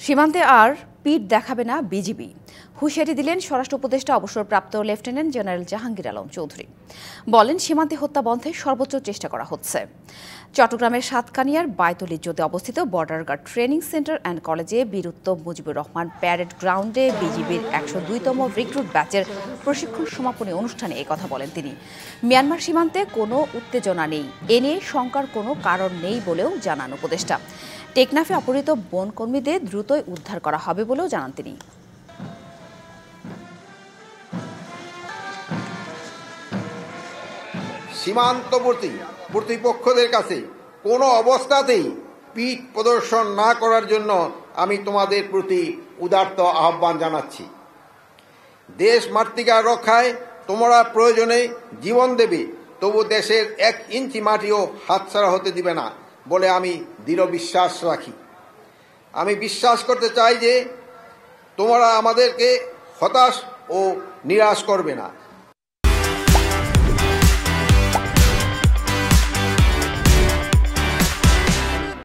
সীমান্তে আর পিঠ দেখাবে না বিজিবি, হুঁশিয়ারি দিলেন স্বরাষ্ট্র উপদেষ্টা অবসরপ্রাপ্ত লেফটেন্যান্ট জেনারেল জাহাঙ্গীর আলম চৌধুরী। বলেন, সীমান্তে হত্যা বন্ধে সর্বোচ্চ চেষ্টা করা হচ্ছে। চট্টগ্রামের সাতকানিয়ার বায়তুল ইজ্জতে অবস্থিত border guard training centre and কলেজে বীর উত্তম মুজিবুর রহমান প্যারেড গ্রাউন্ডে বিজিবির ১০২তম রিক্রুট ব্যাচের প্রশিক্ষণ সমাপনী অনুষ্ঠানে একথা বলেন তিনি। মিয়ানমার সীমান্তে কোনো উত্তেজনা নেই, এ নিয়ে শঙ্কার কোনো কারণ নেই বলেও জানান উপদেষ্টা। টেকনাফে অপহৃত বনকর্মীদের দ্রুতই উদ্ধার করা হবে বলেও জানান তিনি। সীমান্তবর্তী কর্তৃপক্ষদের কাছে কোনো অবস্থাতেই পিঠ প্রদর্শন না করার জন্য আমি তোমাদের প্রতি উদাত্ত আহ্বান জানাচ্ছি। দেশ মাতৃকা রক্ষায় তোমরা প্রয়োজনে জীবন দেবে, তবু দেশের ১ ইঞ্চি মাটিও হাতছাড়া হতে দিবে না বলে আমি দৃঢ় বিশ্বাস রাখি। আমি বিশ্বাস করতে চাই যে তোমরা আমাদেরকে হতাশ ও নিরাশ করবে না।